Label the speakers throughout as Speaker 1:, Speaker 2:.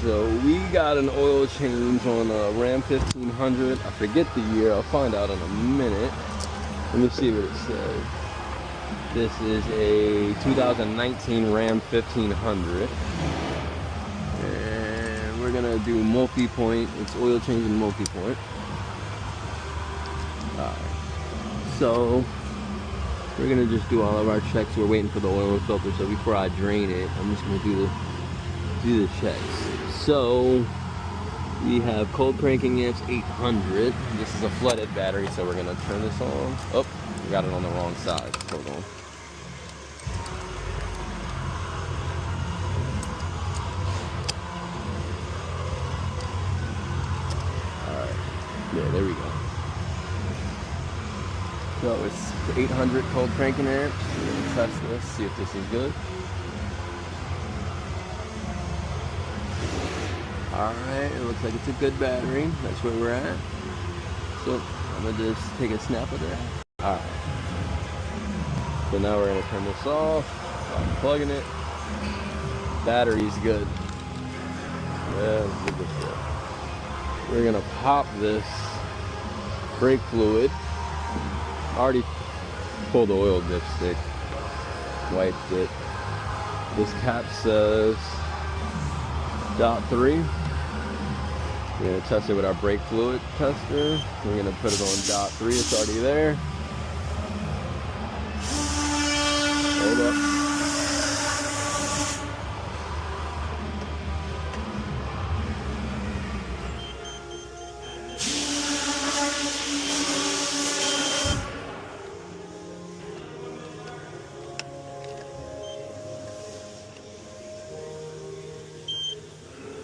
Speaker 1: so we got an oil change on a Ram 1500. I forget the year, I'll find out in a minute. Let me see what it says. This is a 2019 Ram 1500. And we're gonna do multi-point. It's oil change and multi-point. Alright. So we're gonna just do all of our checks. We're waiting for the oil and filter, so before I drain it, I'm just gonna do the checks. So we have cold cranking amps 800. This is a flooded battery, so we're gonna turn this on. Oh, we got it on the wrong side. Hold on. Alright. Yeah, there we go. So it's 800 cold cranking amps. We're gonna test this, see if this is good. Alright, it looks like it's a good battery. That's where we're at. So I'm gonna just take a snap of that. Alright. So now we're gonna turn this off. I'm plugging it. Battery's good. Yeah, good to go. We're gonna pop this brake fluid. I already pulled the oil dipstick, wiped it. This cap says .3. We're gonna test it with our brake fluid tester. We're gonna put it on .3. It's already there. Hold up.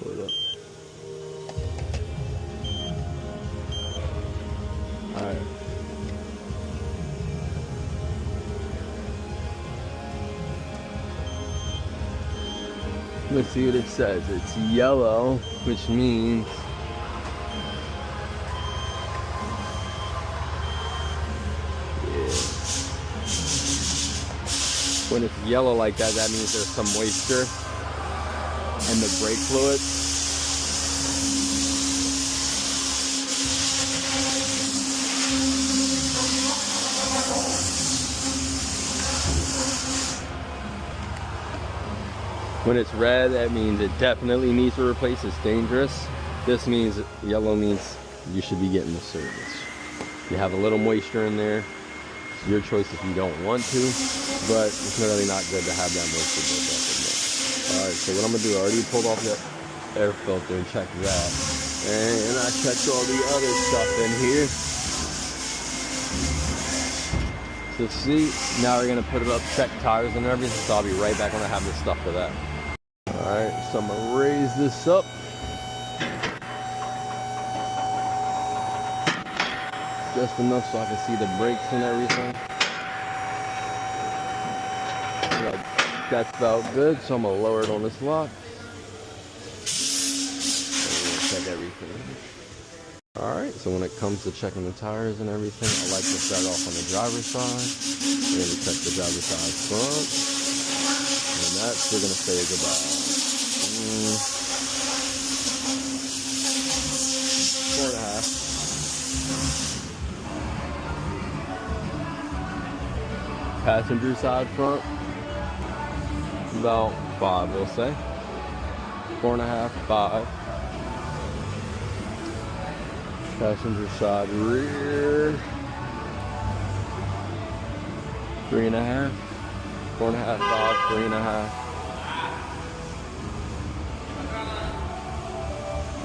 Speaker 1: Hold up. All right. Let's see what it says. It's yellow, which means when it's yellow like that, that means there's some moisture in the brake fluid. When it's red, that means it definitely needs to replace. It's dangerous. This means yellow means you should be getting the service. You have a little moisture in there. It's your choice if you don't want to, but it's really not good to have that moisture built up in there. All right, so what I'm gonna do, I already pulled off the air filter and checked that. And I checked all the other stuff in here. So see, now we're gonna put it up, check tires and everything, so I'll be right back when I have the stuff for that. Alright, so I'm gonna raise this up. Just enough so I can see the brakes and everything. That's about good, so I'm gonna lower it on this lock. And we'll check everything. Alright, so when it comes to checking the tires and everything, I like to start off on the driver's side. We're gonna check the driver's side front. And that's, we're gonna say goodbye. 4.5. Passenger side front, about 5, we'll say. 4.5, 5. Passenger side rear, 3.5. 4.5, 5, 3.5.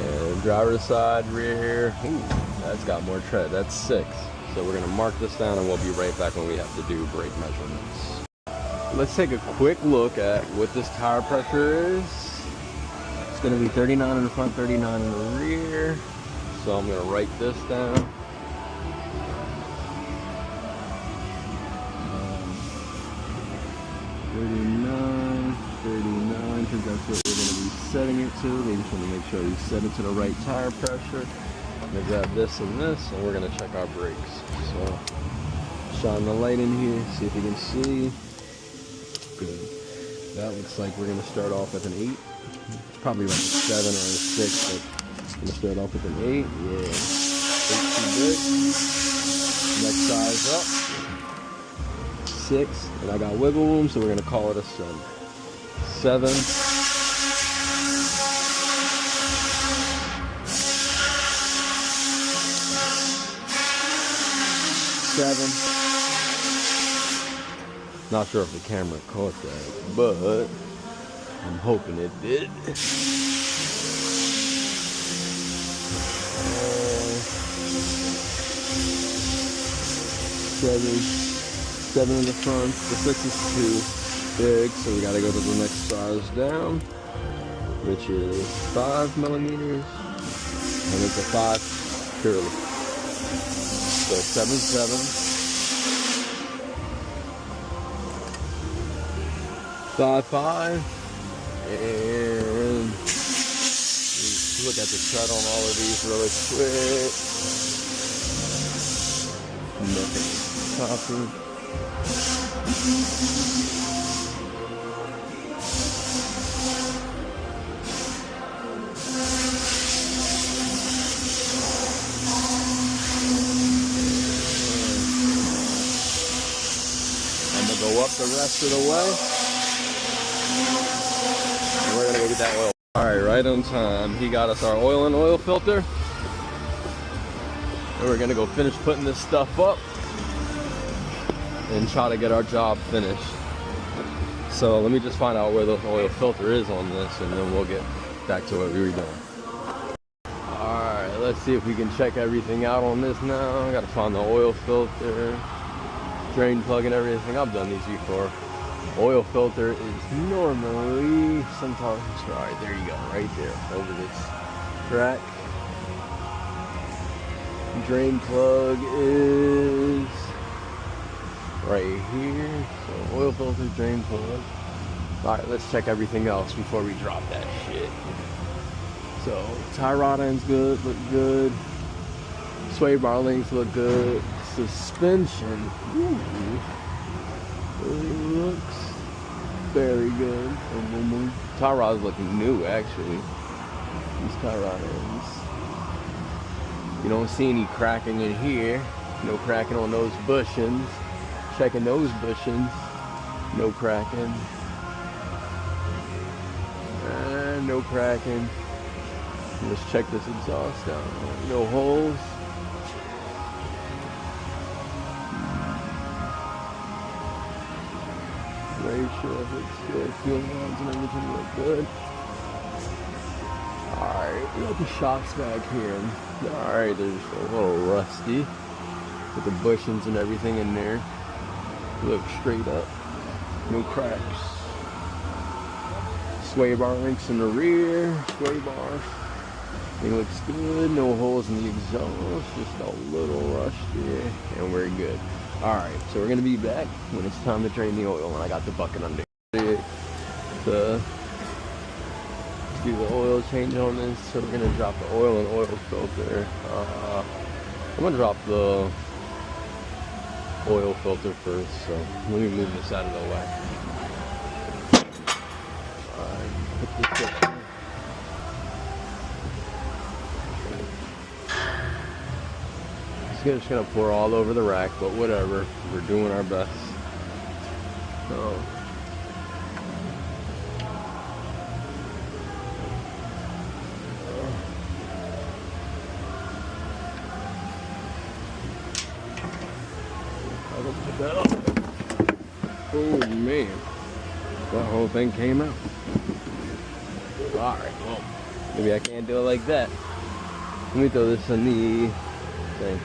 Speaker 1: And driver's side rear, ooh, that's got more tread, that's 6. So we're gonna mark this down and we'll be right back when we have to do brake measurements. Let's take a quick look at what this tire pressure is. It's gonna be 39 in the front, 39 in the rear. So I'm gonna write this down. 39, because that's what we're going to be setting it to. We just want to make sure we set it to the right tire pressure. I'm going to grab this and this, and we're going to check our brakes. So, shine the light in here, see if you can see. Good. That looks like we're going to start off with an 8. It's probably like a 7 or a 6, but I'm gonna start off with an 8. Yeah, 8's too big. Next size up, 6, and I got wiggle room, so we're gonna call it a 7. 7. 7. Not sure if the camera caught that, but I'm hoping it did. 7 in the front. The 6 is too big, so we gotta go to the next size down, which is 5 millimeters, and it's a 5 purely. So 7, 7. 5, 5, and look at the cut on all of these really quick. Nothing copy. I'm gonna go up the rest of the way. We're gonna go get that oil. Alright, right on time. He got us our oil and oil filter. And we're gonna go finish putting this stuff up and try to get our job finished. So let me just find out where the oil filter is on this, and then we'll get back to what we were doing. Alright, let's see if we can check everything out on this now. I gotta find the oil filter, drain plug and everything. I've done these before. Oil filter is normally sometimes, alright, there you go, right there, over this track. Drain plug is right here. So oil filter, drain plug. Alright, let's check everything else before we drop that shit. So tie rod ends good, look good. Sway bar links look good. Suspension, ooh, it looks very good. Tie rod's looking new actually. These tie rod ends. You don't see any cracking in here. No cracking on those bushings. Checking those bushings. No cracking. And no cracking. Let's check this exhaust out. No holes. Very sure if it's good. Fuel lines and everything look good. Alright, we got the shocks back here. Alright, there's a little rusty with the bushings and everything in there. Look straight up. No cracks. Sway bar links in the rear. Sway bar. It looks good. No holes in the exhaust. Just a little rusty. And we're good. Alright, so we're going to be back when it's time to drain the oil. And I got the bucket under it. Do the oil change on this, so we're gonna drop the oil and oil filter. I'm gonna drop the oil filter first, so let me move this out of the way. Alright, put this up. It's just gonna pour all over the rack, but whatever, we're doing our best. So that up. Oh man, that whole thing came out. Alright, well, maybe I can't do it like that. Let me throw this in the thing.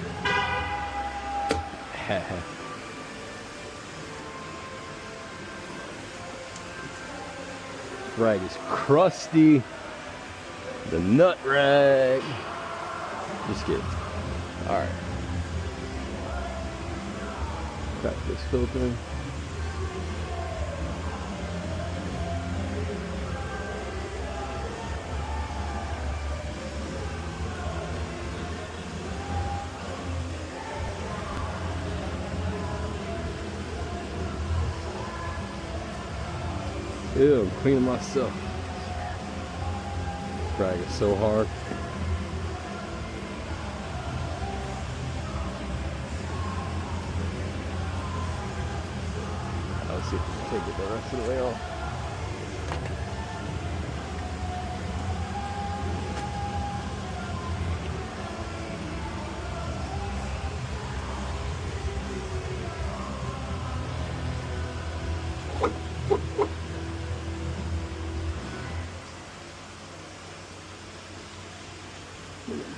Speaker 1: Right, it's crusty. The nut rag. Just kidding. Alright. Got this filter. Ew, I'm cleaning myself. Drag it so hard. Let's see if we can take it the rest of the way off.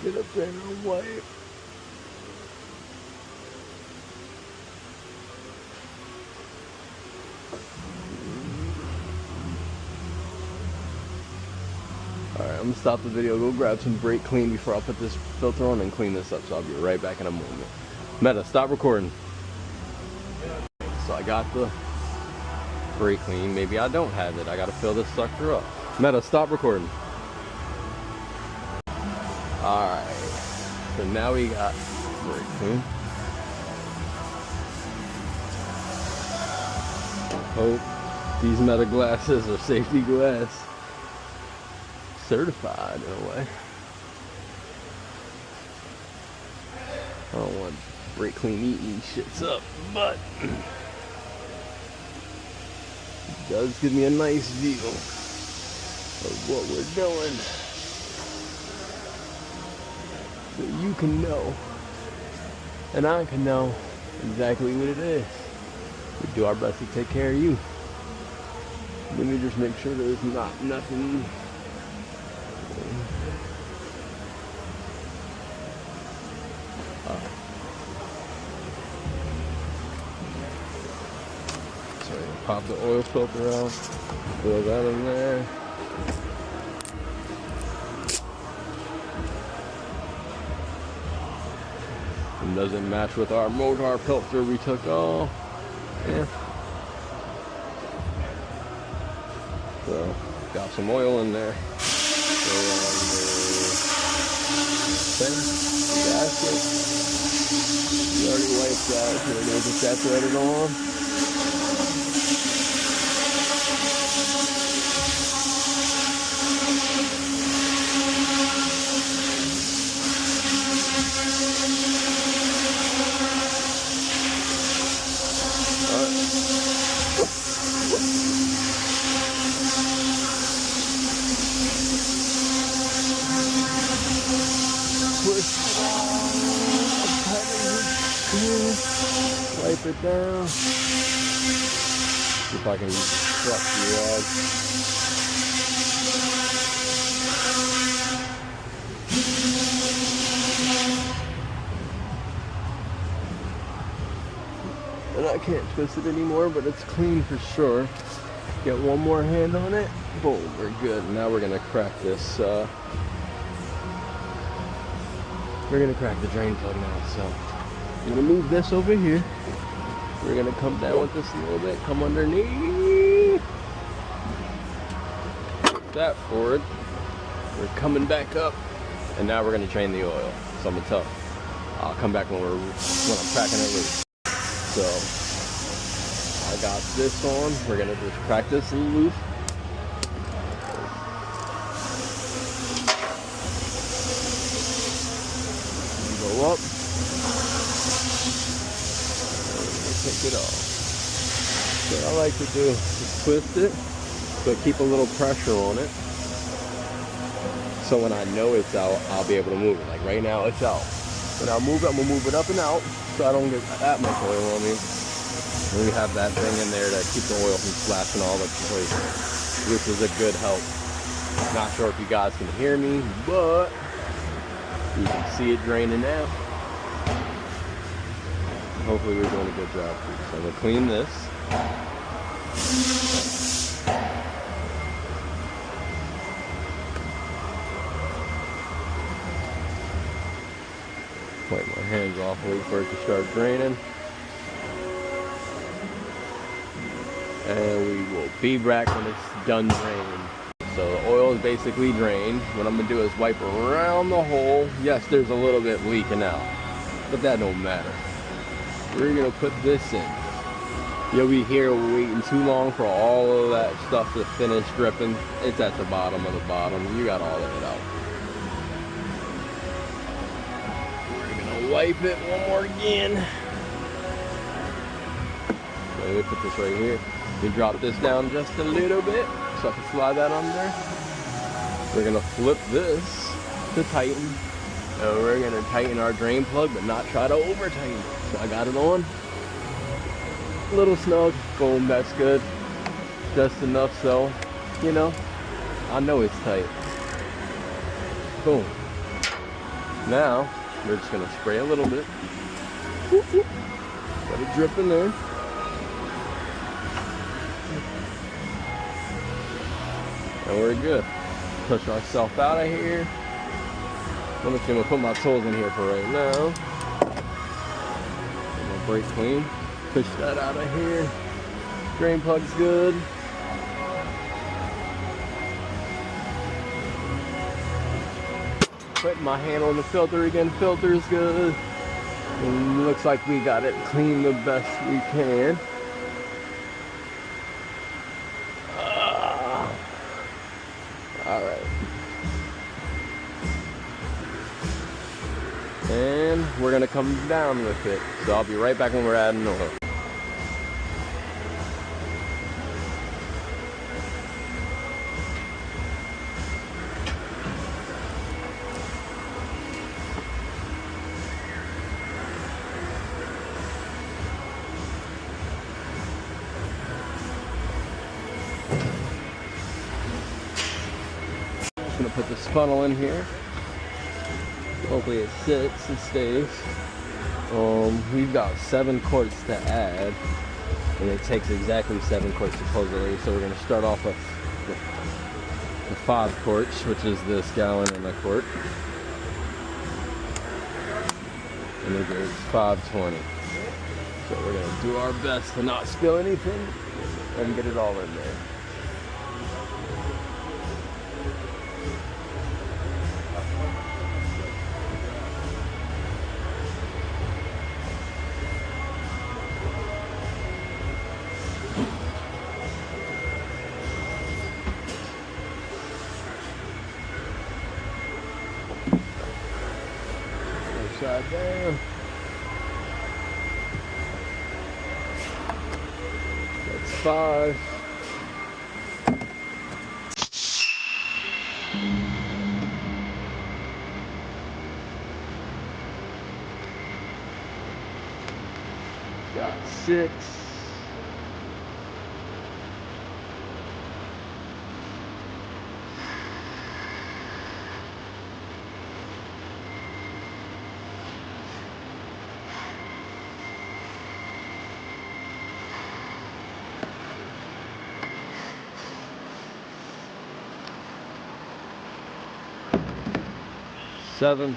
Speaker 1: Get up there and wipe. Alright, I'm gonna stop the video, go grab some brake clean before I put this filter on and clean this up, so I'll be right back in a moment. Meta, stop recording. So I got the brake clean, maybe I don't have it, I gotta fill this sucker up. Meta, stop recording. Alright, so now we got brake clean. Hope these Meta glasses are safety glass certified in a way. I don't want brake clean eating shits up, but it does give me a nice view of what we're doing. So you can know, and I can know exactly what it is. We do our best to take care of you. Let me just make sure there's nothing. So pop the oil filter out, throw that in there. It doesn't match with our motor filter we took off. Yeah. So got some oil in there. So gasket. We already wiped that. So we're gonna get that threaded on. Wipe it down. See if I can trust the rag. And I can't twist it anymore, but it's clean for sure. Get one more hand on it. Boom, we're good. Now we're gonna crack this. We're gonna crack the drain plug now. So I'm gonna move this over here. We're gonna come down with this a little bit. Come underneath. Put that forward. We're coming back up, and now we're gonna drain the oil. So I'm gonna tell. I'll come back when I'm cracking it loose. So I got this on. We're gonna just crack this loose. Go up. Take it off. So what I like to do is twist it, but keep a little pressure on it. So when I know it's out, I'll be able to move it. Like right now, it's out. When I move it, I'm gonna move it up and out, so I don't get that much oil on me. And we have that thing in there to keep the oil from splashing all over the place, which is a good help. Not sure if you guys can hear me, but you can see it draining out. Hopefully we're doing a good job. So I'm gonna clean this. Wipe my hands off, wait for it to start draining. And we will be back when it's done draining. So the oil is basically drained. What I'm gonna do is wipe around the hole. Yes, there's a little bit leaking out, but that don't matter. We're gonna put this in. You'll be here waiting too long for all of that stuff to finish dripping. It's at the bottom of the bottom. You got all of it out. We're gonna wipe it one more again. So let me put this right here. We drop this down just a little bit so I can slide that under. We're gonna flip this to tighten. And we're gonna tighten our drain plug, but not try to over tighten it. So I got it on. A little snug. Boom, that's good. Just enough so, you know, I know it's tight. Boom. Now, we're just gonna spray a little bit. Let it drip in there. And we're good. Push ourselves out of here. I'm just gonna put my tools in here for right now. I'm gonna brake clean. Push that out of here. Drain plug's good. Putting my hand on the filter again. Filter's good. And looks like we got it clean the best we can. Alright. And we're gonna come down with it. So I'll be right back when we're adding oil. Just gonna put this funnel in here. Hopefully it sits and stays. We've got 7 quarts to add, and it takes exactly 7 quarts supposedly. So we're gonna start off with the 5 quarts, which is this gallon and a quart, and it goes 520. So we're gonna do our best to not spill anything and get it all in there. Upside down. That's 5. Got 6. Seven.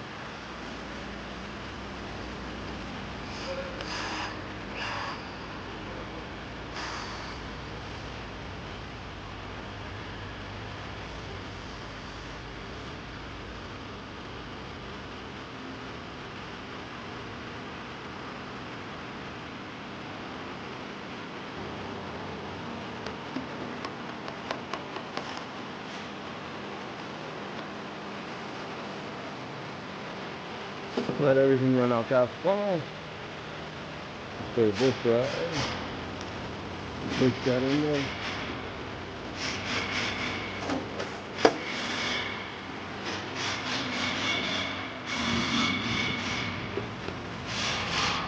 Speaker 1: Let everything run out that far. Put this right. Push that in there.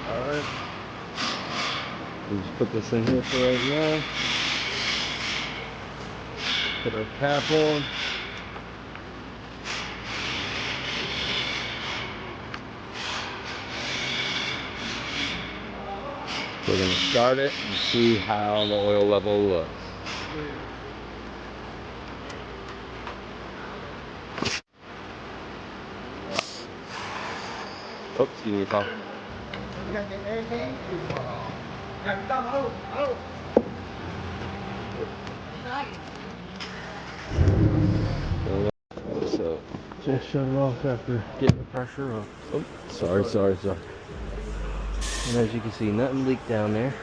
Speaker 1: Alright. Just put this in here for right now. Put our cap on. We're going to start it and see how the oil level looks. Oops, you need to talk. So, just shut it off after getting the pressure up. Oh, sorry. And as you can see, nothing leaked down there.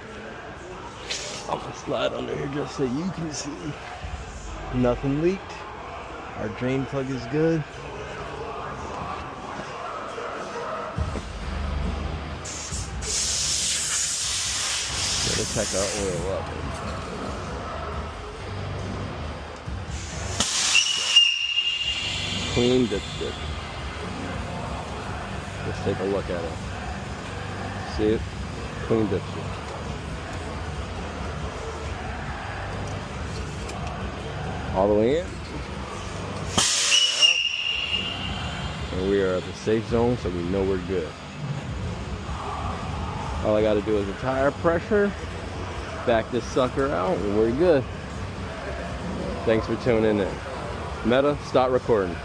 Speaker 1: I'm gonna slide under here just so you can see. Nothing leaked. Our drain plug is good. Gotta check our oil up. Clean dipstick. Let's take a look at it. See it? Clean dipstick. All the way in. And we are at the safe zone, so we know we're good. All I gotta do is a tire pressure, back this sucker out, and we're good. Thanks for tuning in. Meta, stop recording.